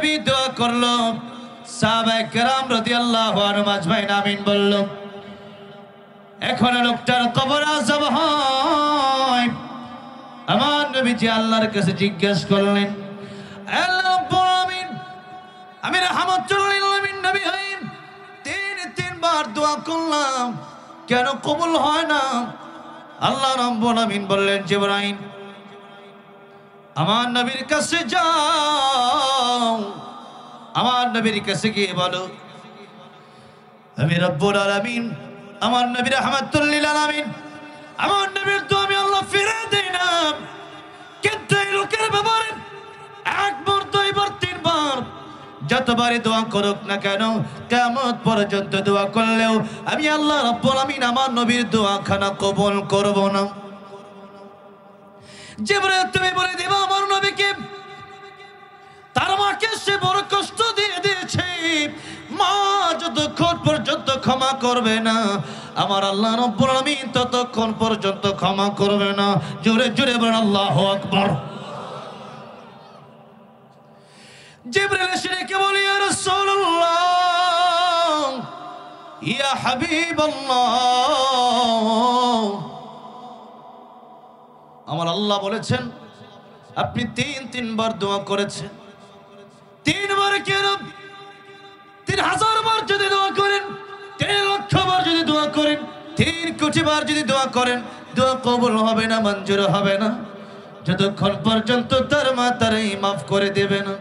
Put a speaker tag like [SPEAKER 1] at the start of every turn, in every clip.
[SPEAKER 1] নবী দোয়া করলো, সাহাবায়ে কেরাম রাদিয়াল্লাহু আনহুম আজমাইন আমিন বলল। এখন লোকটার কবর আযাব হয়। আমার নবীজি আল্লাহর কাছে জিজ্ঞেস করলেন, আল্লাহ রাব্বুল আলামিন, আমি রাহমাতুল লিল আলামিন নবী হই তিনবার দোয়া করলাম, কেন কবুল হয় না? আল্লাহ রাব্বুল আলামিন বললেন, জিবরাইল আমার নবীর কাছে যাও, আমার নবীর কাছে গিয়ে বলো, আমি রব্বুল আলামিন আমার নবী রাহমাতুল লিল আলামিন আমার নবীর দোয়া আমি আল্লাহ ফিরে দেই না। কিন্তু এই লোকের ব্যাপারে একবার, দুইবার, তিনবার যতবারই দোয়া করুক না কেন, কিয়ামত পর্যন্ত দোয়া করলেও আমি আল্লাহ রাব্বুল আলামিন আমার নবীর দোয়াখানা কবুল করব না। জিবরাইল তুমি বলে দিবা আমার নবীকে তার মাকে সে বড় কষ্ট দিয়ে দিয়েছে, মা যতক্ষণ পর্যন্ত ক্ষমা করবে না আমার আল্লাহ রাব্বুল আলামিন ততক্ষণ পর্যন্ত ক্ষমা করবে না। জোরে জোরে বলেন আল্লাহু আকবার। জিবরাইল এসে ডেকে বলে, ইয়া রাসূলুল্লাহ, ইয়া হাবিবাল্লাহ, আমার আল্লাহ বলেছেন আপনি তিনবার দোয়া করেছেন। তিনবার কেন? 3000 বার যদি দোয়া করেন, 3 লক্ষ বার যদি দোয়া করেন, 3 কোটি বার যদি দোয়া করেন, দোয়া কবুল হবে না, মঞ্জুর হবে না যতক্ষণ পর্যন্ত তার মা তারে মাফ করে দেবে না।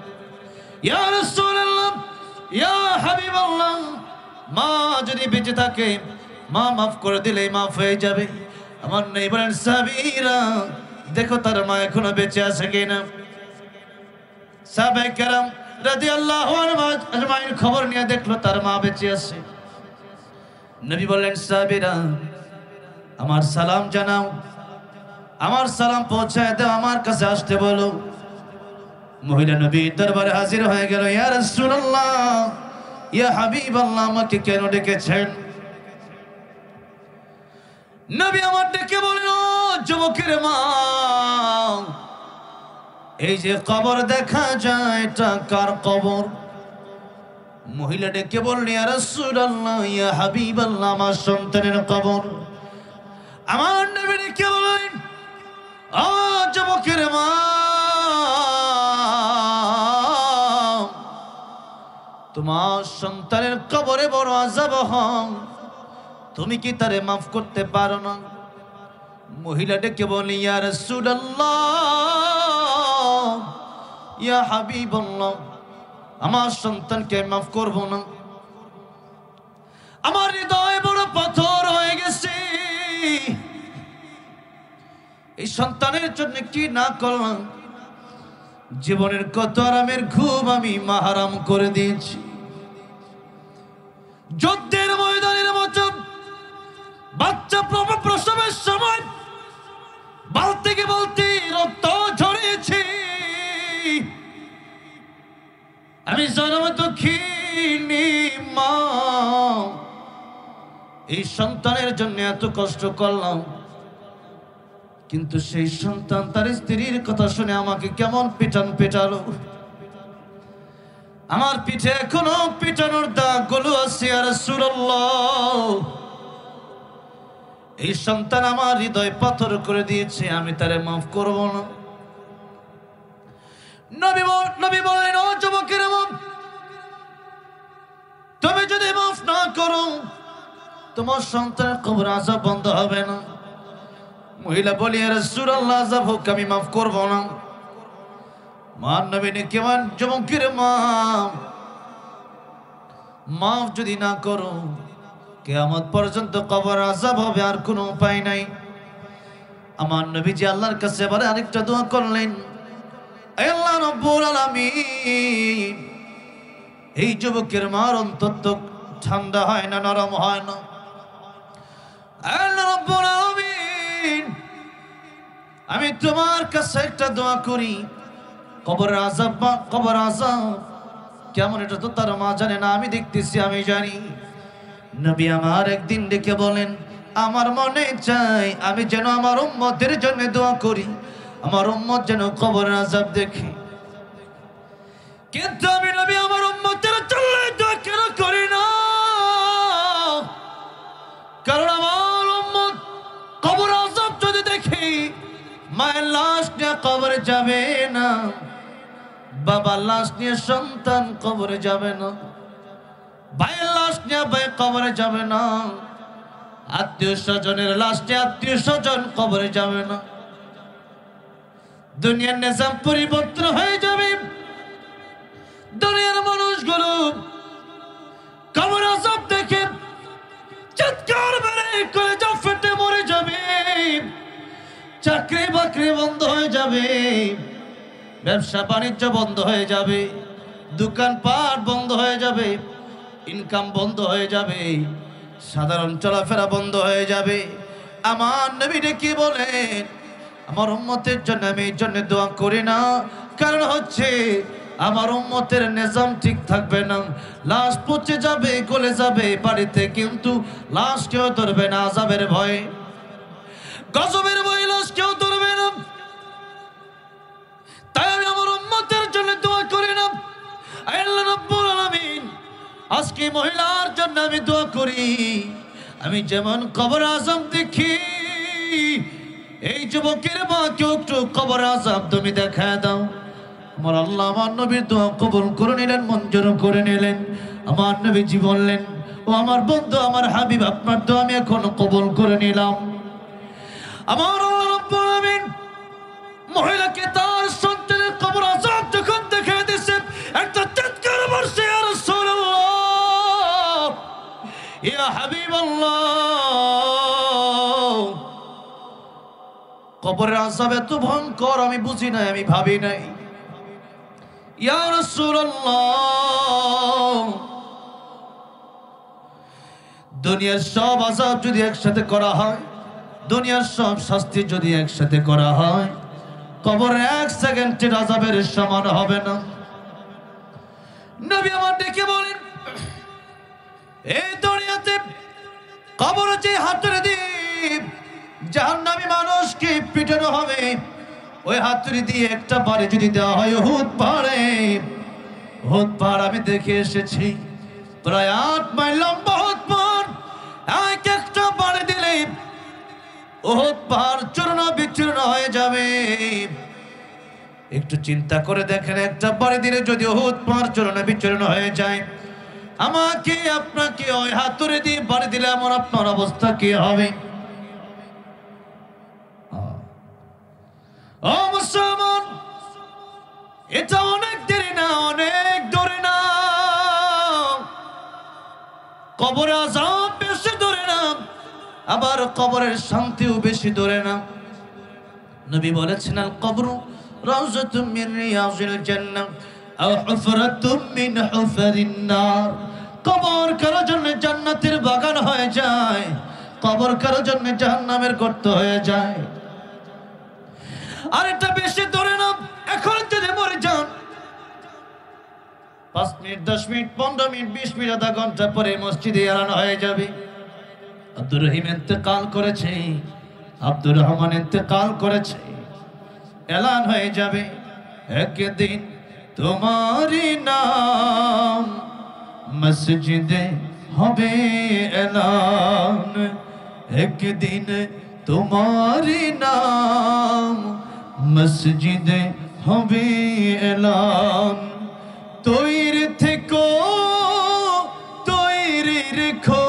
[SPEAKER 1] ইয়া রাসূলুল্লাহ, ইয়া হাবিবাল্লাহ, মা যদি বেঁচে থাকে মা মাফ করে দিলে মাফ হয়ে যাবে। আমার নেই বলেন সাহাবীরা, দেখো তার মা এখনো বেঁচে আছে কিনা। সাহাবায়ে কেরাম রাদিয়াল্লাহু আনহুম আজমাইন খবর নিয়ে দেখলো তার মা বেঁচে আছে। নবী বললেন, সাহাবীরা আমার সালাম জানাও, আমার সালাম পৌঁছায় দাও, আমার কাছে আসতে বলো। মহিলা নবী দরবারে হাজির হয়ে গেল। ইয়া রাসূলুল্লাহ, ইয়া হাবিবাল্লাহ, আমাকে কেন ডেকেছেন? নবী আমার ডেকে বলল, যুবকের মা, এই যে কবর দেখা যায় এটা কার কবর? মহিলা ডেকে বলল, ইয়া রাসূলুল্লাহ, ইয়া হাবিবাল্লাহ, আমার সন্তানের কবর। আমার নবী ডেকে বললেন, ও যুবকের মা, তোমার সন্তানের কবরে বড় আযাব হয়, তুমি কি তারে মাফ করতে পারো না? মহিলা ডেকে বলে, ইয়া রাসূলুল্লাহ, ইয়া হাবিবাল্লাহ, আমার সন্তানকে মাফ করব না। আমার হৃদয় বড় পাথর হয়ে গেছে, এই সন্তানের জন্য কি না করলাম। জীবনের কত আরামের ঘুম আমি মাহারাম করে দিয়েছি। যুদ্ধের ময়দানের মতো বাচ্চা প্রসবের সময় বলতে রক্ত ঝরেছে। আমি জন্ম দুঃখিনী মা, এই সন্তানের জন্য এত কষ্ট করলাম, কিন্তু সেই সন্তান তার স্ত্রীর কথা শুনে আমাকে কেমন পেটালো। আমার পিঠে এখনো পিটানোর দাগগুলো আছে। ইয়া রাসূলুল্লাহ, এই সন্তান আমার হৃদয় পাথর করে দিয়েছে, আমি তারে মাফ করব না। নবী বললেন, ও যুবকের মা, তুমি যদি মাফ না করো তোমার সন্তানের কবর আযাব বন্ধ হবে না। মহিলা বলি, ইয়া রাসূলুল্লাহ, আযাব হোক, আমি মাফ করব না। মান নবী নে কেমন যুবকের মা, মাফ যদি না করো কিয়ামত পর্যন্ত কবর আযাব হবে, আর কোনো উপায় নাই। আমার নবীজি আল্লাহর কাছে এবারে আরেকটা দোয়া করলেন, হে আল্লাহ রাব্বুল আলামিন, এই যুবকের মার অন্তর তো ঠান্ডা হয় না, নরম হয় না। আল্লাহ রাব্বুল আলামিন, আমি তোমার কাছে একটা দোয়া করি, কবর আযাব কেমন এটা তো তার মা জানে না, আমি দেখতেছি, আমি জানি। নবী আমার একদিন ডেকে বলেন, আমার মনে চাই আমি যেন আমার উম্মতের জন্য দোয়া করি, আমার উম্মত যেন কবর আযাব দেখে। কিন্তু আমি মায়ের লাশ নিয়ে কবরে যাবে না, বাবার লাশ নিয়ে সন্তান কবরে যাবে না, ভাইয়ের লাশ নিয়ে ভাই কবরে যাবে না, আত্মীয় স্বজনের লাশ নিয়ে আত্মীয় স্বজন কবরে যাবে না। দুনিয়ার নিজাম পরিবর্তন হয়ে যাবে। দুনিয়ার মানুষগুলো কবর আযাব দেখে চিৎকার মেরে কলেজা ফেটে মরে যাবে। চাকরি বাকরি বন্ধ হয়ে যাবে, ব্যবসা বাণিজ্য বন্ধ হয়ে যাবে, দোকানপাট বন্ধ হয়ে যাবে, ইনকাম বন্ধ হয়ে যাবে, সাধারণ চলাফেরা বন্ধ হয়ে যাবে। আমার নবী কি বলেন, আমার উম্মতের জন্য আমি এই জন্য দোয়া করি না, কারণ হচ্ছে আমার উম্মতের নিজাম ঠিক থাকবে না, লাশ পচে যাবে, গলে যাবে বাড়িতে, কিন্তু লাশ কেউ ধরবে না আযাবের ভয়ে, গজবের ভয়ে লাশ কেউ ধরবে না। তাই আমি আমার উম্মতের জন্য দোয়া করি না। আল্লাহ রাব্বুল আলামিন আজকে মহিলার জন্য আমি দোয়া করি, আমি যেমন কবর আযাব দেখি, এই যুবকের মা কেউ একটু কবর আযাব তুমি দেখা দাও। আমার আল্লাহ আমার নবীর দোয়া কবুল করে নিলেন, মঞ্জুর করে নিলেন। আমার নবীজি বললেন, ও আমার বন্ধু, আমার হাবিব, আপনার দোয়া আমি এখন কবুল করে নিলাম। আমার আল্লাহ রাব্বুল আলামিন মহিলাকে তার সন্তানের কবর আযাব যখন দেখে দিয়েছে, একটা চিৎকার মারছে, ইয়া রাসূলুল্লাহ, ইয়া হাবিবাল্লাহ। কবরের আযাব এত ভয়ঙ্কর আমি বুঝি নাই, আমি ভাবি নাই। ইয়া রাসূলুল্লাহ, দুনিয়ার সব আযাব যদি একসাথে করা হয়, দুনিয়ার সব শাস্তি যদি একসাথে করা হয়, কবর এক সেকেন্ডের আযাবের সমান হবে না। নবী আমার ডেকে বলেন, এই দুনিয়াতে কবরে যে হাতুড়ি দিয়ে জাহান্নামী মানুষকে পিটানো হবে, ওই হাতুড়ি দিয়ে একটা বাড়ি যদি দেওয়া হয় উহুদ পাহাড়ে, উহুদ পাহাড় আমি দেখে এসেছি, প্রায় 8 মাইল লম্বা উহুদ পাহাড়, এক একটা বাড়ি দিলে উহুদ পাহাড় চূর্ণ বিচূর্ণ হয়ে যাবে। একটু চিন্তা করে দেখেন, একটা বাড়ি দিলে যদি উহুদ পাহাড় চূর্ণ বিচূর্ণ হয়ে যায়, আমাকে আপনাকে ওই হাতুড়ি দিয়ে বাড়ি দিলে আমার আপনার অবস্থা কি হবে? ও মুসলমান, এটা অনেক দেরি না, অনেক দূরে না, কবরে আযাব বেশি দূরে না, আবার কবরের শান্তিও বেশি দূরে না। নবী বলেছেন, আল কবরু রাউযাতুম মিন রিয়াযিল জান্নাহ আও হুফরাতুম মিন হুফারিন নার। কবর কারোর জন্য জান্নাতের বাগান হয়ে যায়, কবর কারোর জন্য জাহান্নামের গর্ত হয়ে যায়। আর এটা বেশি দূরে না, এখন যদি মরে যান 5 মিনিট, 10 মিনিট, 15 মিনিট, 20 মিনিট, আধা ঘন্টা পরে মসজিদে এলান হয়ে যাবে, আব্দুর রহিম ইন্তেকাল করেছে, আব্দুর রহমান ইন্তেকাল করেছে, এলান হয়ে যাবে, একদিন তোমারই নাম মসজিদে হবে এলান, একদিন তোমারই নাম মসজিদে হবে এলান। তৈরি থেকো, তৈরি রেখো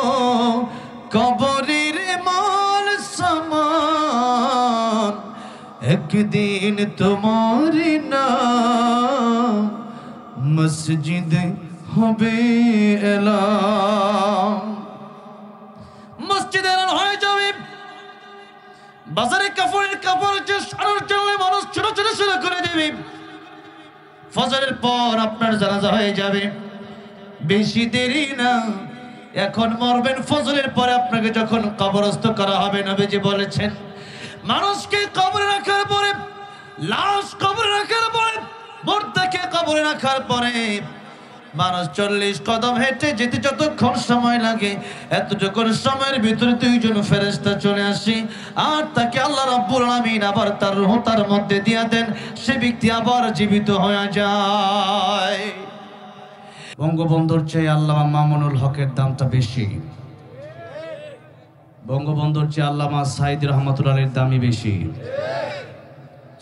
[SPEAKER 1] কবরের মাল সামান, একদিন তোমারই নাম মসজিদে হবে এলান। মসজিদে এলান হয়ে যাবে, বাজারে কাপড়ের কাপড় যে সারার জন্য মানুষ ছোট ছোট শুরু করে দেবে, ফজরের পর আপনার জানাজা হয়ে যাবে, বেশি দেরি না, এখন মরবেন, ফজরের পরে আপনাকে যখন কবরস্থ করা হবে, নবীজি বলেছেন, মানুষকে কবরে রাখার পরে, লাশ কবরে রাখার পরে, মুর্দাকে কবরে রাখার পরে মানুষ 40 কদম হেঁটে যেতে যতক্ষণ সময় লাগে, এতটুকু সময়ের ভিতরে 2 জন ফেরেশতা চলে আসে, আর তাকে আল্লাহ রাব্বুল আলামিন আবার তার রূহ তার মধ্যে দিয়ে দেন, সে ব্যক্তি আবার জীবিত হয়ে যায়। বঙ্গবন্ধুর চেয়ে আল্লামা মামুনুল হকের দামটা বেশি, বঙ্গবন্ধুর চেয়ে আল্লামা সাঈদ রহমাতুল্লাহ আলাইহির দামই বেশি।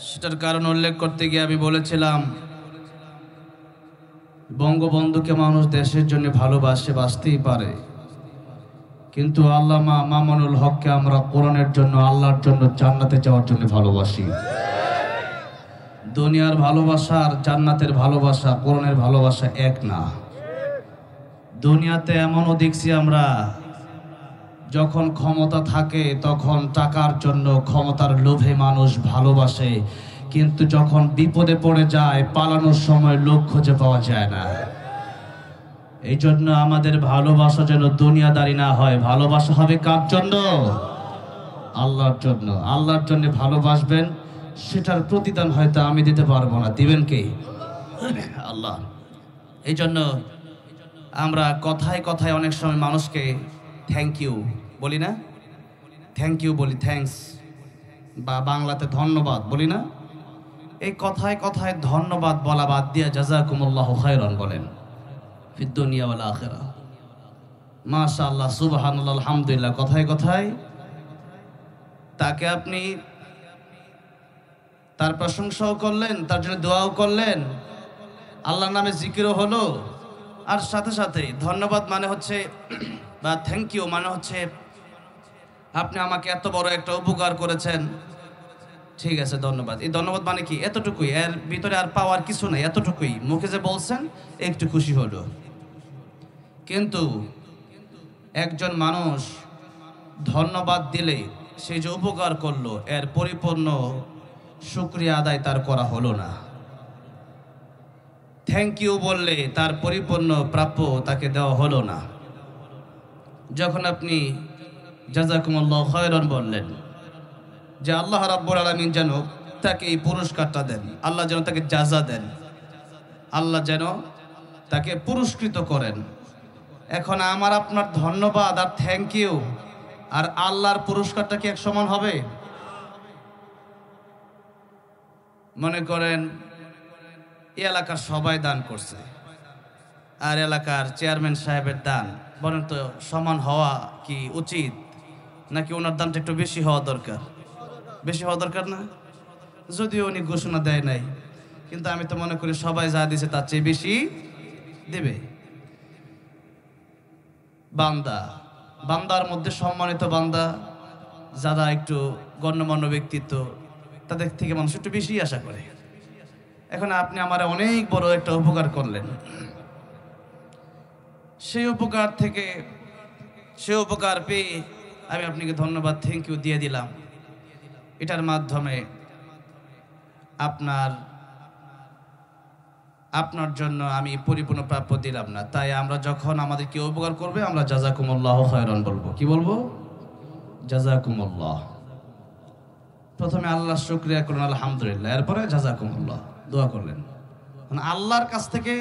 [SPEAKER 1] সেটার কারণ উল্লেখ করতে গিয়ে আমি বলেছিলাম, বঙ্গবন্ধুকে মানুষ দেশের জন্য ভালোবাসে, বাঁচতেই পারে, কিন্তু আল্লামা মামুনুল হককে আমরা কোরআনের জন্য, আল্লাহর জন্য, জান্নাতে যাওয়ার জন্য ভালোবাসি। দুনিয়ার ভালোবাসা আর জান্নাতের ভালোবাসা, কোরআনের ভালোবাসা এক না। দুনিয়াতে এমনও দেখছি আমরা, যখন ক্ষমতা থাকে তখন টাকার জন্য, ক্ষমতার লোভে মানুষ ভালোবাসে, কিন্তু যখন বিপদে পড়ে যায় পালানোর সময় লোক খুঁজে পাওয়া যায় না। এই জন্য আমাদের ভালোবাসা যেন দুনিয়াদারি না হয়, ভালোবাসা হবে কার জন্য? আল্লাহর জন্য। আল্লাহর জন্য ভালোবাসবেন, সেটার প্রতিদান হয়তো আমি দিতে পারবো না, দিবেন কে? আল্লাহ। এই জন্য আমরা কথায় কথায় অনেক সময় মানুষকে থ্যাংক ইউ বলি না, থ্যাংক ইউ বলি, থ্যাঙ্কস, বা বাংলাতে ধন্যবাদ বলি না। এই কথায় কথায় ধন্যবাদ বলা বাদ দিয়ে জাযাকুমুল্লাহু খায়রান বলেন, ফিদ দুনিয়া ওয়াল আখিরা। মাশাআল্লাহ, সুবহানাল্লাহ, আলহামদুলিল্লাহ। কথায় কথায় তাকে আপনি তার প্রশংসাও করলেন, তার জন্য দোয়াও করলেন, আল্লাহর নামে জিকিরও হলো, আর সাথে সাথে ধন্যবাদ মানে হচ্ছে, বা থ্যাংক ইউ মানে হচ্ছে, আপনি আমাকে এত বড় একটা উপকার করেছেন, ঠিক আছে ধন্যবাদ। এই ধন্যবাদ মানে কি? এতটুকুই, এর ভিতরে আর পাওয়ার কিছু নাই, এতটুকুই। মুখে যে বলছেন একটু খুশি হলো। কিন্তু একজন মানুষ ধন্যবাদ দিলে, সে যে উপকার করলো, এর পরিপূর্ণ শুকরিয়া আদায় তার করা হলো না। থ্যাংক ইউ বললে তার পরিপূর্ণ প্রাপ্য তাকে দেওয়া হলো না। যখন আপনি জাযাকুমুল্লাহু খায়রান বললেন, যে আল্লাহ রাব্বুল আলামিন যেন তাকে এই পুরস্কারটা দেন, আল্লাহ যেন তাকে জাযা দেন, আল্লাহ যেন তাকে পুরস্কৃত করেন। এখন আমার আপনার ধন্যবাদ আর থ্যাংক ইউ আর আল্লাহর পুরস্কারটা কি এক সমান হবে? মনে করেন এই এলাকার সবাই দান করছে, আর এলাকার চেয়ারম্যান সাহেবের দান, বলেন তো সমান হওয়া কি উচিত, নাকি ওনার দানটা একটু বেশি হওয়া দরকার? বেশি হওয়া দরকার না? যদিও উনি ঘোষণা দেয় নাই, কিন্তু আমি তো মনে করি সবাই যা দিছে তার চেয়ে বেশি দেবে। বান্দা, বান্দার মধ্যে সম্মানিত বান্দা যারা একটু গণ্যমান্য ব্যক্তিত্ব, তাদের থেকে মানুষ একটু বেশি আশা করে। এখন আপনি আমার অনেক বড় একটা উপকার করলেন, সেই উপকার থেকে, সে উপকার পেয়ে আমি আপনাকে ধন্যবাদ, থ্যাংক ইউ দিয়ে দিলাম। এটার মাধ্যমে আপনার জন্য আমি পরিপূর্ণ প্রাপ্য দিলাম না। তাই আমরা যখন আমাদের কেউ উপকার করবে, আমরা জাযাকুমুল্লাহু খায়রান বলবো। কি বলবো? জাযাকুমুল্লাহ। প্রথমে আল্লাহর শুকরিয়া করুন, আলহামদুলিল্লাহ, এরপরে জাযাকুমুল্লাহ দোয়া করলেন। মানে আল্লাহর কাছ থেকে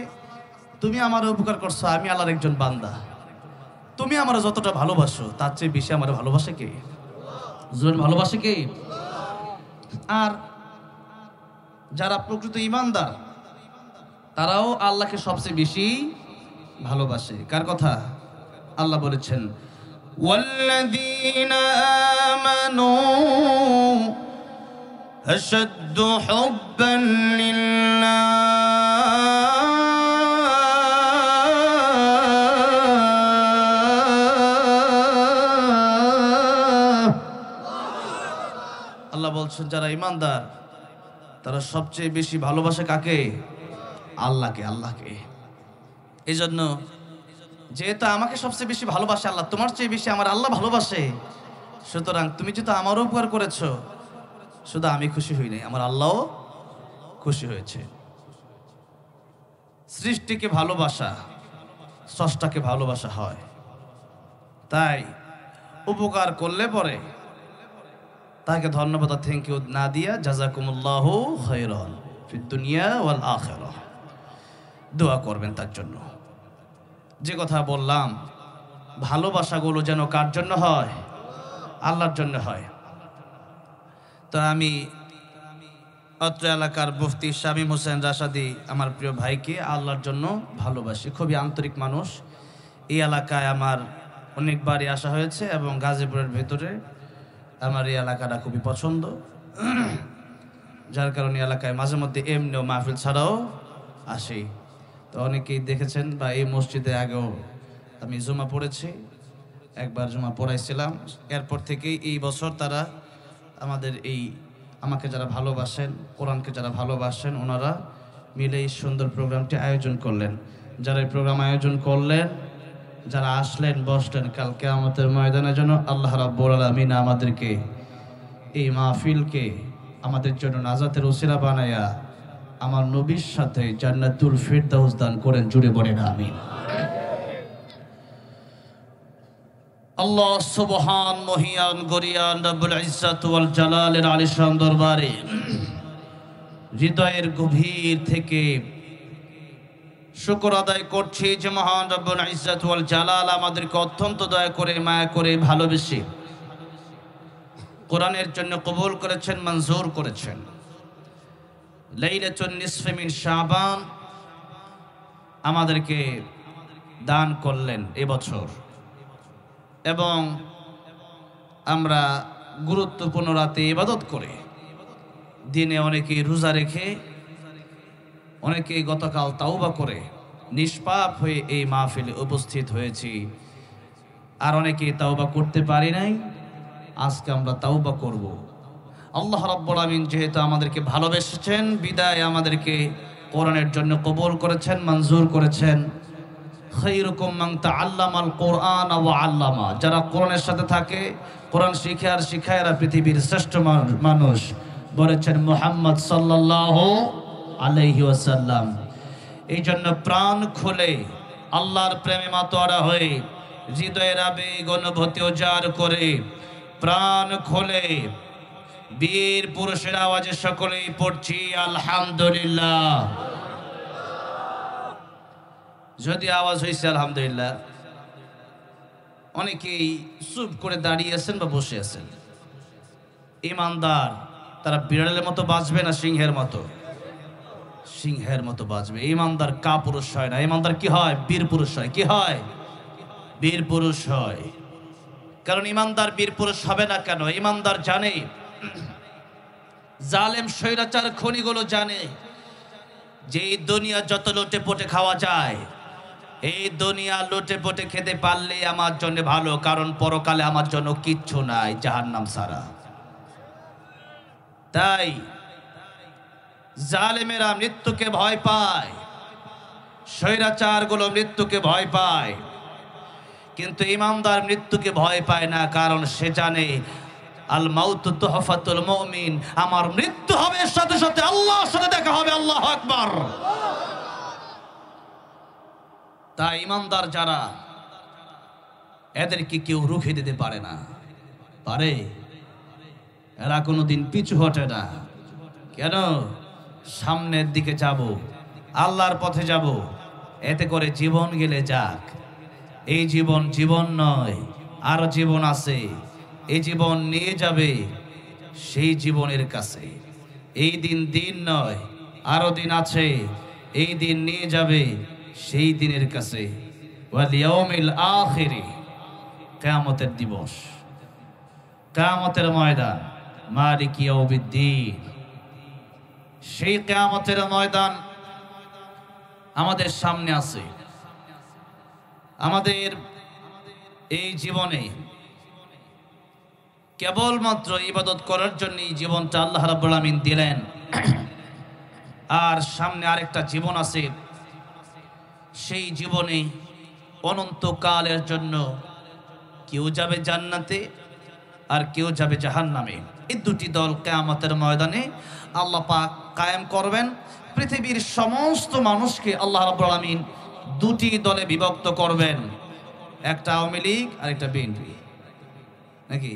[SPEAKER 1] তুমি আমার উপকার করছো, আমি আল্লাহর একজন বান্দা, তুমি আমার যতটা ভালোবাসো তার চেয়ে বেশি আমার ভালোবাসে কে? ভালোবাসে কে? আর যারা প্রকৃত ঈমানদার, তারাও আল্লাহকে সবচেয়ে বেশি ভালোবাসে। কার কথা? আল্লাহ বলেছেন, ওয়াল্লাযীনা আমানু আশাদ্দু হুব্বান লিল্লাহ। আল্লাহ বলছেন যারা ঈমানদার তারা সবচেয়ে বেশি ভালোবাসে কাকে? আল্লাহকে, আল্লাহকে। এই জন্য যেহেতু আমাকে সবচেয়ে বেশি ভালোবাসে আল্লাহ, তোমার চেয়ে বেশি আমার আল্লাহ ভালোবাসে, সুতরাং তুমি যেহেতু আমারও উপকার করেছো, শুধু আমি খুশি হই নাই, আমার আল্লাহও খুশি হয়েছে। সৃষ্টিকে ভালোবাসা, স্রষ্টাকে ভালোবাসা হয়। তাই উপকার করলে পরে তাকে ধন্যবাদ, থ্যাংক ইউ না দিয়া জাযাকুমুল্লাহু খায়রান ফিদ দুনিয়া ওয়াল আখিরাহ দোয়া করবেন তার জন্য। যে কথা বললাম, ভালোবাসাগুলো যেন কার জন্য হয়? আল্লাহর জন্য হয়। তো আমি অত্র এলাকার মুফতি শামীম হোসেন রাশাদি আমার প্রিয় ভাইকে আল্লাহর জন্য ভালোবাসি, খুবই আন্তরিক মানুষ। এই এলাকায় আমার অনেকবারই আসা হয়েছে এবং গাজীপুরের ভেতরে আমার এই এলাকাটা খুবই পছন্দ। যার কারণে এলাকায় মাঝে মধ্যে এমনিও মাহফিল ছাড়াও আসি। তো অনেকেই দেখেছেন বা এই মসজিদে আগেও আমি জুমা পড়েছি, একবার জুমা পড়াইছিলাম। এরপর থেকেই এই বছর তারা আমাদের আমাকে যারা ভালোবাসেন, কোরআনকে যারা ভালোবাসেন, ওনারা মিলে এই সুন্দর প্রোগ্রামটি আয়োজন করলেন। যারা এই প্রোগ্রাম আয়োজন করলেন, যারা আসলেন বসলেন, কাল কিয়ামতের ময়দানে যেন আল্লাহ রাব্বুল আলামিন আমাদেরকে এই মাহফিলকে আমাদের জন্য নাজাতের উসিলা বানায়া আমার নবীর সাথে জান্নাতুল ফিরদাউস দান করেন। জুড়ে বলেন আমিন। আল্লাহ সুবহান মহিয়ান গরিয়ান রব্বুল ইজ্জাত ওয়াল জালালের আলিশান দরবারে হৃদয়ের গভীর থেকে শুকর আদায় করছি যে মহান রব্বুল ইজ্জাত ওয়াল জালাল আমাদেরকে অত্যন্ত দয়া করে, মায়া করে, ভালোবেসে কোরআনের জন্য কবুল করেছেন, মঞ্জুর করেছেন। লাইলাতুন নিসফে মিন শাবান আমাদেরকে দান করলেন এবছর, এবং আমরা গুরুত্বপূর্ণ রাতে ইবাদত করে, দিনে অনেকেই রোজা রেখে, অনেকেই গতকাল তাওবা করে নিষ্পাপ হয়ে এই মাহফিলে উপস্থিত হয়েছি। আর অনেকেই তাওবা করতে পারি নাই, আজকে আমরা তাওবা করব। আল্লাহ রাব্বুল আমিন যেহেতু আমাদেরকে ভালোবেসেছেন, বিদায় আমাদেরকে কোরআনের জন্য কবুল করেছেন, মঞ্জুর করেছেন। খায়রুকুম মান তাআল্লামাল কোরআন ওয়া আল্লামা, যারা কোরআনের সাথে থাকে, কোরআন শিখে আর শিখায়, এরা পৃথিবীর শ্রেষ্ঠ মানুষ বলেছেন মুহাম্মদ সাল্লাল্লাহু আলাইহি ওয়াসাল্লাম। এই জন্য প্রাণ খুলে আল্লাহর প্রেমে মাতোয়ারা হয়ে, হৃদয়ের আবেগ অনুভূতি উজাড় করে, প্রাণ খুলে বীর পুরুষের আওয়াজে সকলেই পড়ছি আলহামদুলিল্লাহ। যদি আওয়াজ হয়েছে আলহামদুলিল্লাহ, অনেকেই চুপ করে দাঁড়িয়ে আছেন বা বসে আছেন। ইমানদার তারা বিড়ালের মতো বাঁচবে না সিংহের মতো? সিংহের মতো বাঁচবে। ইমানদার কাপুরুষ হয় না, ইমানদার কি হয়? বীর পুরুষ হয়। কি হয়? বীর পুরুষ হয়। কারণ ইমানদার বীর পুরুষ হবে না কেন? ইমানদার জানে, জালেম স্বৈরাচার খনিগুলো জানে যে এই দুনিয়া যত লোটে পটে খাওয়া যায়, এই দুনিয়া লোটে পটে খেতে পারলে আমার জন্য ভালো, কারণ পরকালে আমার জন্য কিচ্ছু নাই জাহান্নাম ছাড়া। তাই জালেমেরা মৃত্যুকে ভয় পায়, স্বৈরাচারগুলো মৃত্যুকে ভয় পায়, কিন্তু ইমানদার মৃত্যুকে ভয় পায় না, কারণ সে জানে আল মাউতু তুহফাতুল মুমিন, আমার মৃত্যু হবে, সাথে সাথে আল্লাহর সাথে দেখা হবে। আল্লাহু আকবার। তাই ইমানদার যারা, এদেরকে কেউ রুখে দিতে পারে না। পারে? এরা কোনোদিন পিছু হটে না। কেন? সামনের দিকে যাব, আল্লাহর পথে যাব, এতে করে জীবন গেলে যাক। এই জীবন জীবন নয়, আরো জীবন আছে। এই জীবন নিয়ে যাবে সেই জীবনের কাছে। এই দিন দিন নয়, আরো দিন আছে। এই দিন নিয়ে যাবে সেই দিনের কাছে। ওয়াল ইয়াউমিল আখিরি, কিয়ামতের দিবস, কিয়ামতের ময়দান, মালিক ইয়াউমিদ্দিন। সেই কিয়ামতের ময়দান আমাদের সামনে আছে। আমাদের এই জীবনে কেবলমাত্র ইবাদত করার জন্য জীবনটা আল্লাহ রাব্বুল আমিন দিলেন, আর সামনে আরেকটা জীবন আছে। সেই জীবনে অনন্তকালের জন্য কেউ যাবে জান্নাতে আর কেউ যাবে জাহান্নামে। এই দুটি দল কিয়ামতের ময়দানে আল্লাহ পাক কায়েম করবেন। পৃথিবীর সমস্ত মানুষকে আল্লাহ রাব্বুল আমিন দুটি দলে বিভক্ত করবেন, একটা আওয়ামী লীগ আর একটা বিএনপি, নাকি?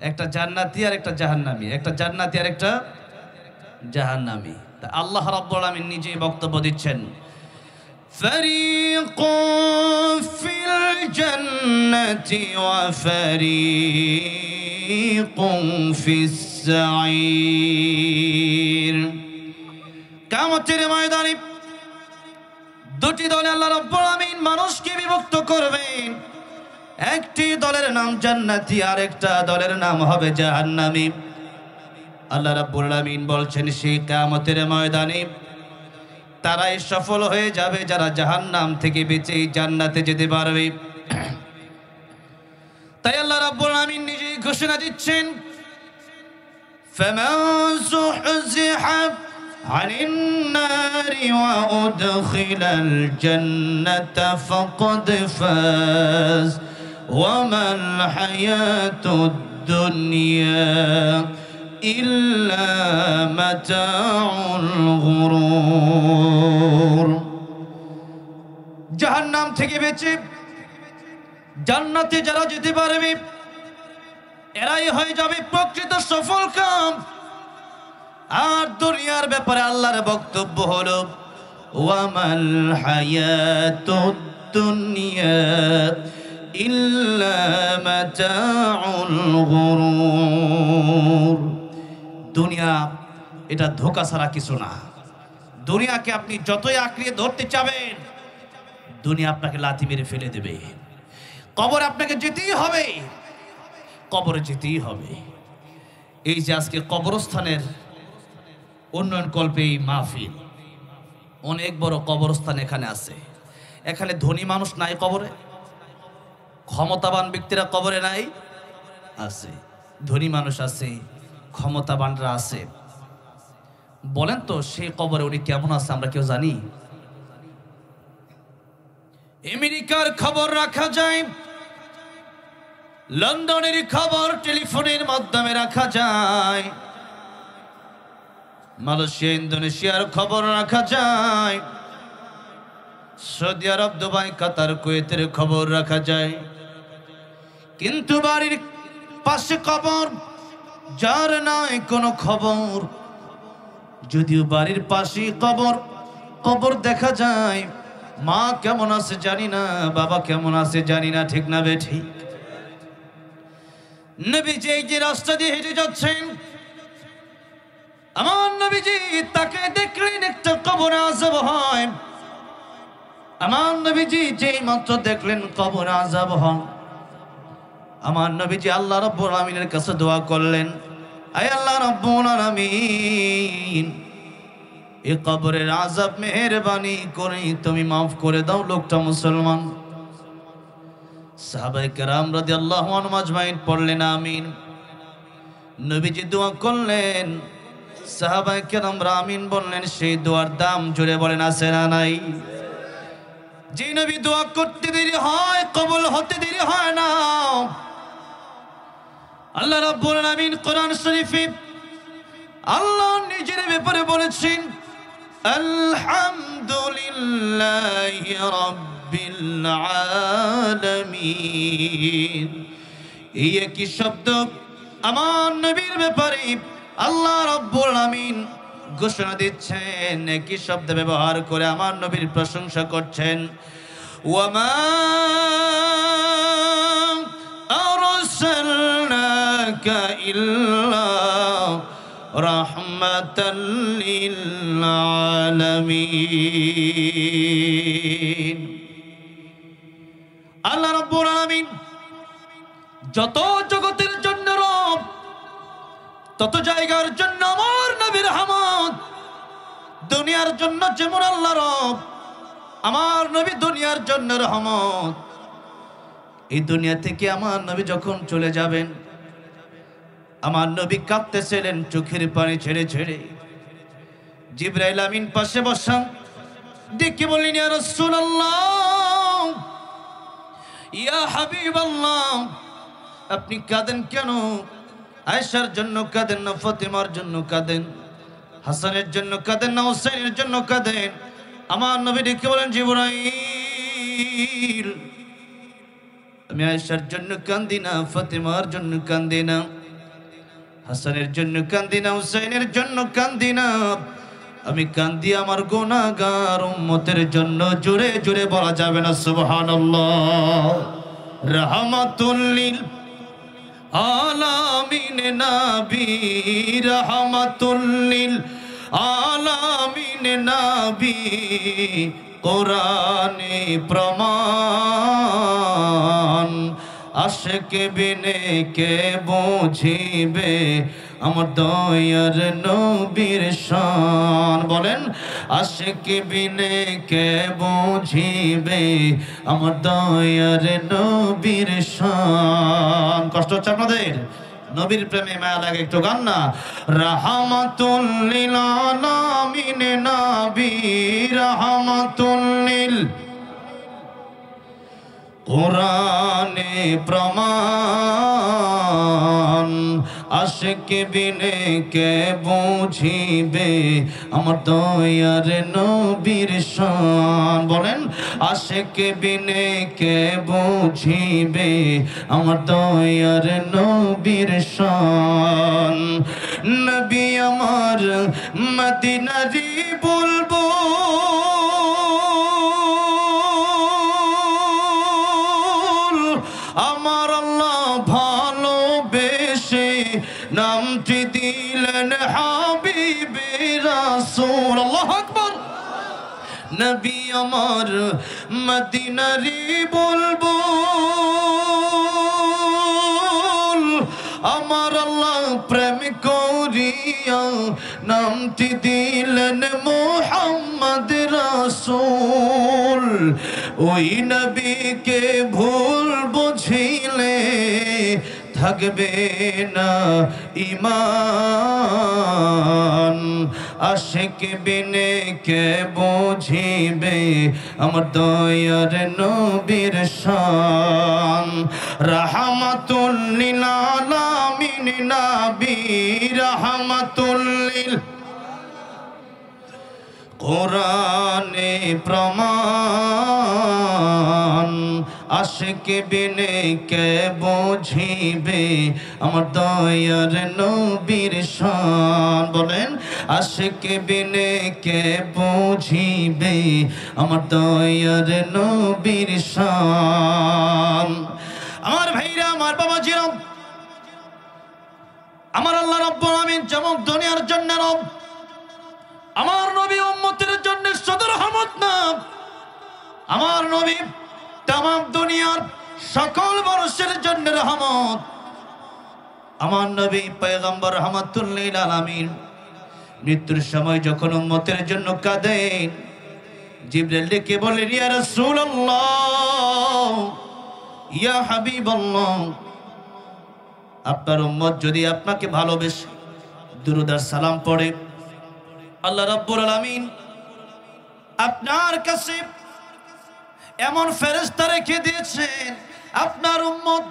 [SPEAKER 1] একটা জান্নাতি আর একটা জাহান্নামী, একটা জান্নাতি আর একটা জাহান্নামী। তা আল্লাহ রাব্বুল আমিন নিজেই বক্তব্য দিচ্ছেন, ফারিকুন ফিল জান্নাতি ওয়া ফারিকুন ফিস সাঈর। কিয়ামতের ময়দানে দুটি দলে আল্লাহ রাব্বুল আমিন মানুষকে বিভক্ত করবেন। একটি দলের নাম জান্নাতি, আর একটা দলের নাম হবে জাহান্নামী। আল্লাহ রাব্বুল আলামিন বলছেন সেই কিয়ামতের ময়দানে তারাই সফল হয়ে যাবে যারা জাহান্নাম থেকে বেঁচে জান্নাতে যেতে পারবে। তাই আল্লাহ রাব্বুল আলামিন নিজেই ঘোষণা দিচ্ছেন, ফামান যুহজিহা আনিন নারি ওয়া উদখিলাল জান্নাতা ফাকাদ ফাজ ওয়া মাল হায়াতুদ দুনিয়া ইল্লা মাতাউল গুরুর। জাহান্নাম থেকে বেঁচে জান্নাতে যারা যেতে পারবে এরাই হয়ে যাবে প্রকৃত সফল কাম। আর দুনিয়ার ব্যাপারে আল্লাহর বক্তব্য হলো ওয়ামাল হায়াতুদ দুনিয়া ইল্লা মাতাউল গুরুর। দুনিয়া এটা ধোঁকা ছাড়া কিছু না। দুনিয়াকে আপনি যতই আঁকড়িয়ে ধরতে চাবেন দুনিয়া আপনাকে লাথি মেরে ফেলে দেবে। কবর আপনাকে যেতেই হবে, কবরে যেতেই হবে। এই যে আজকে কবরস্থানের উন্নয়ন কল্পে এই মাহফিল, অনেক বড় কবরস্থান এখানে আছে। এখানে ধনী মানুষ নাই কবরে, ক্ষমতাবান ব্যক্তিরা কবরে নাই, আছে ধনী মানুষ আছে, ক্ষমতাবানরা আছে। বলেন তো সেই কবরে উনি কেমন আছে আমরা কেউ জানি? আমেরিকার খবর রাখা যায়, লন্ডনের খবর টেলিফোনের মাধ্যমে রাখা যায়, মালয়েশিয়া ইন্দোনেশিয়ার খবর রাখা যায়, সৌদি আরব দুবাই কাতার কুয়েতের খবর রাখা যায়। কিন্তু বাড়ির পাশে কবর, যার নাই কোনো খবর। যদিও বাড়ির পাশে কবর, কবর দেখা যায়, মা কেমন আছে জানি না, বাবা কেমন আছে জানি না, ঠিক না বে ঠিক? নবীজি এই যে রাস্তা দিয়ে হেঁটে যাচ্ছেন, আমার নবীজি তাকে দেখলেন একটা কবর আযাব হয়। আমার নবীজি যেই মাত্র দেখলেন কবর আযাব হয়, আমার নবীজি আল্লাহ রাব্বুল আলামিনের কাছে দোয়া করলেন, আয় আল্লাহ রাব্বুল আলামিন, এই কবরের আযাব মেহেরবানি করে তুমি মাফ করে দাও, লোকটা মুসলমান। সাহাবায়ে কেরাম রাদিয়াল্লাহু আনহুম আজমাইন পড়লেন আমিন। নবীজি দোয়া করলেন, সাহাবায়ে কেরাম আমিন বললেন। সেই দোয়ার দাম জুড়ে বলেন আছে না নাই? যে নবী দোয়া করতে দেরি হয় কবুল হতে দেরি হয় না। আল্লাহ রাব্বুল আলামিন কোরআন শরীফে আল্লাহ নিজের ব্যাপারে বলেছেন, আলহামদুলিল্লাহি রাব্বিল আলামিন। এই একই শব্দ আমার নবীর ব্যাপারে আল্লাহ রাব্বুল আলামিন ঘোষণা দিচ্ছেন, একই শব্দ ব্যবহার করে আমার নবীর প্রশংসা করছেন। ওয়ামা আরসালনাকা ইল্লা রাহমাতাল লিল আলামিন। আল্লাহ রাব্বুল আলামিন যত জগতের জন্য রব, তত জায়গার জন্য আমার নবীর রহমত। দুনিয়ার জন্য যেমন আল্লাহ রব, আমার নবী দুনিয়ার জন্য রহমত। এই দুনিয়া থেকে আমার নবী যখন চলে যাবেন, আমার নবী কাঁদতেছিলেন চোখের পানি ছেড়ে ছেড়ে। জিবরাইল আমিন পাশে বসা ডেকে বললেন, ইয়া রাসূলুল্লাহ, ইয়া হাবিবাল্লাহ, আপনি কাঁদেন কেন? আয়েশার জন্য কাঁদেন না ফাতিমার জন্য কাঁদেন? হাসানের জন্য কাঁদেন না হুসাইনের জন্য কাঁদেন? আমার নবী ডেকে বলেন, জিবরাইল, আমি আয়েশার জন্য কাঁদি না, ফাতিমার জন্য কাঁদি না, হাসানের জন্য কাঁদি না, হুসাইনের জন্য কাঁদি না, আমি কাঁদি আমার গুনাহগার উম্মতের জন্য। জোরে জোরে বলা যাবে না সুবহানাল্লাহ? রাহমাতুল লিল আলামিন নবী, রাহমাতুল লিল আলামিন নবী, কোরআনে প্রমাণ আশিক বিনে কে বুঝিবে আমার দয়ার নবীর শান। বলেন আশিক বিনে কে বুঝিবে আমার দয়ার নবীর শান। কষ্ট হচ্ছে আপনাদের? নবীর প্রেমে মায়া লাগে, একটু গান না। রাহমাতুল লিল আলামিন নবী রাহমাতুল লিল কোরআনে প্রমাণ আশিক বিনে কে বুঝিবে আমার দয়ার নবীর শান। বলেন আশিক বিনে কে বুঝিবে আমার দয়ার নবীর শান। নবী আমার মদিনারি বলবো আমার আল্লাহ ভালোবেসে নামটি দিলেন হাবিবে রাসূল। আল্লাহু আকবার। নবী আমার মদিনারি বুলবুল আমার আল্লাহ প্রেম করিয়া নামটি দিলেন মুহাম্মদ রাসূল। ওই নবীকে ভুল বুঝিলে থাকবে না ঈমান। আশিক বিনে কে বুঝিবে আমার দয়ার নবীর শান। রাহমাতুল লিল আলামিন নবী রাহমাতুল লিল কোরআনে প্রমাণ আশিক বিনে কে বুঝিবে আমার দয়ার নবীর শান। বলেন আশিক বিনে কে বুঝিবে আমার দয়ার নবীর শান। আমার ভাইরা, আমার বাবাজিরা, আমার আল্লাহ রাব্বুল আলামিন যেমন দুনিয়ার জন্য রব, আমার নবী উম্মতের জন্য শুধু রহমত না, আমার নবী তামাম দুনিয়ার সকল মানুষের জন্য রহমত। আমার নবী পয়গম্বর রাহমাতুল লিল আলামিন মৃত্যুর সময় যখন উম্মতের জন্য কাঁদেন, জিবরাইল ডেকে বলেন ইয়া রাসূলুল্লাহ ইয়া হাবিবাল্লাহ, আপনার উম্মত যদি আপনাকে ভালোবেসে দুরূদ আর সালাম পড়ে, আল্লাহ রাব্বুল আলামিন আপনার কাছে এমন ফেরেশতা রেখে দিয়েছেন, আপনার উম্মত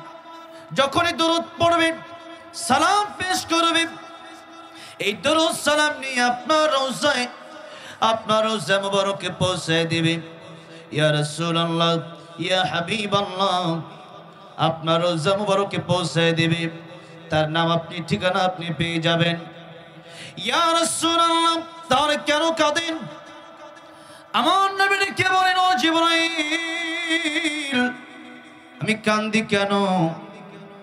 [SPEAKER 1] যখনই দুরূদ পড়বে, সালাম পেশ করবে, এই দুরূদ সালাম নিয়ে আপনার রওজা মুবারকে পৌঁছে দিবে। ইয়া রাসূলুল্লাহ ইয়া হাবিবাল্লাহ, আপনার রওজা মুবারকে পৌঁছে দিবে, তার নাম আপনি ঠিকানা আপনি পেয়ে যাবেন। ইয়া রাসূলুল্লাহ, তাহলে কেন কাঁদেন? আমার নবী কে বলেন ও জিবরাইল, আমি কান্দি কেন?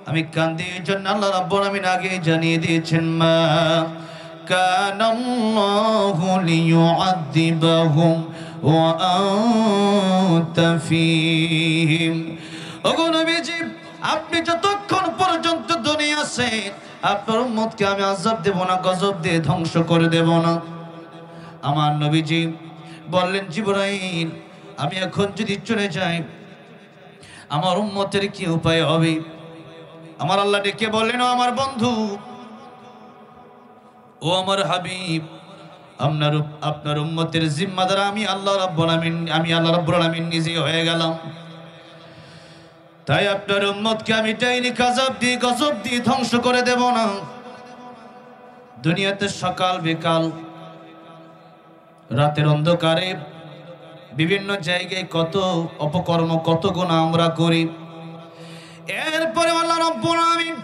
[SPEAKER 1] আমি কান্দি এই জন্য আল্লাহ রাব্বুল আলামিন আগে জানিয়ে দিয়েছেন, মা কানাল্লাহু লিয়ুআযিবাহুম ওয়া আনতা ফীহিম। ওগো নবীজি, আপনি যতক্ষণ পর্যন্ত দুনিয়া আছেন আপনার উম্মতকে আমি আযাব দেব না, গজব দিয়ে ধ্বংস করে দেব না। আমার নবীজি বললেন, জিবরাইল আমি এখন যদি চলে যাই আমার উম্মতের কি উপায় হবে? আমার আল্লাহ ডেকে বললেন, ও আমার বন্ধু, ও আমার হাবিব, আপনার উম্মতের জিম্মাদার আমি আল্লাহ রাব্বুল আলামিন নিজে হয়ে গেলাম। তাই আপনার উম্মতকে আমি ডাইনি গজব দিয়ে ধ্বংস করে দেব না। দুনিয়াতে সকাল বিকাল রাতের অন্ধকারে বিভিন্ন জায়গায় কত অপকর্ম কত গুনাহ আমরা করি, এরপরে আল্লাহ রাব্বুল আলামিন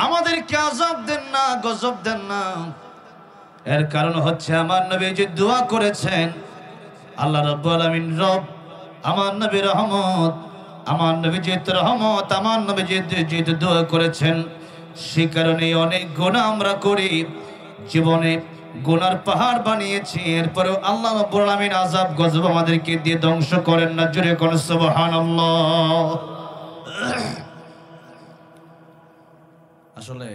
[SPEAKER 1] আমাদেরকে আযাব দেন না, গজব দেন না। এর কারণ হচ্ছে আমার নবী যে দোয়া করেছেন, আল্লাহ রাব্বুল আলামিন রব, আমার নবী রহমত, আমার নবী যেহেতু রহমত, আমার নবী যেহেতু দোয়া করেছেন, সে কারণে অনেক গুনাহ আমরা করি, জীবনে গুনার পাহাড় বানিয়েছি, এরপরেও আল্লাহ রাব্বুল আলামিন আযাব গজব আমাদেরকে দিয়ে ধ্বংস করেন না। জোরে কোন সুবহানাল্লাহ। আসলে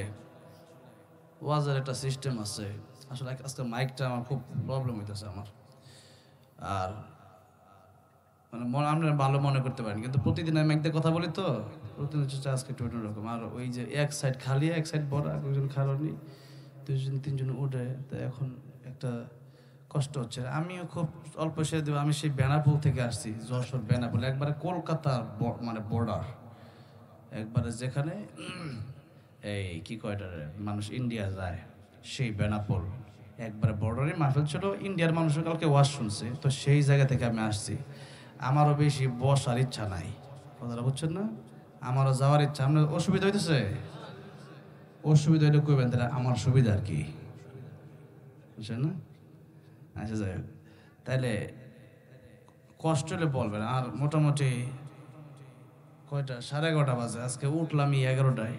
[SPEAKER 1] ওয়াজের একটা সিস্টেম আছে। আসলে আজকে মাইকটা আমার খুব প্রবলেম হইতেছে আমার। আর মানে আপনারা ভালো মনে করতে পারেন, কিন্তু প্রতিদিন আমি মাইক দিয়ে কথা বলি তো, প্রতিদিন হচ্ছে আজকে একটু অন্যরকম। আর ওই যে এক সাইড খালি এক সাইড বড়, একজন খালি, দুইজন তিনজন উঠে, তো এখন একটা কষ্ট হচ্ছে। আমিও খুব অল্প সে দেবো, আমি সেই বেনাপুল থেকে আসছি, যশোর বেনাপুল, একবারে কলকাতার মানে বর্ডার, একবারে যেখানে এই কি কয়টার মানুষ ইন্ডিয়া যায়, সেই বেনাপোল একবারে বর্ডারে মাহফিল ছিল। ইন্ডিয়ার মানুষের কালকে ওয়াজ শুনছে, তো সেই জায়গা থেকে আমি আসছি। আমারও বেশি বসার ইচ্ছা নাই, কথাটা বুঝছেন না? আমারও যাওয়ার ইচ্ছা। আপনার অসুবিধা হইতেছে? অসুবিধা হইলে কইবেন, তাহলে আমার সুবিধা আর কি, বুঝছেন না? আচ্ছা যাই হোক, তাইলে কষ্ট হলে বলবেন। আর মোটামুটি কয়টা, 11:30 বাজে, আজকে উঠলাম 11টায়।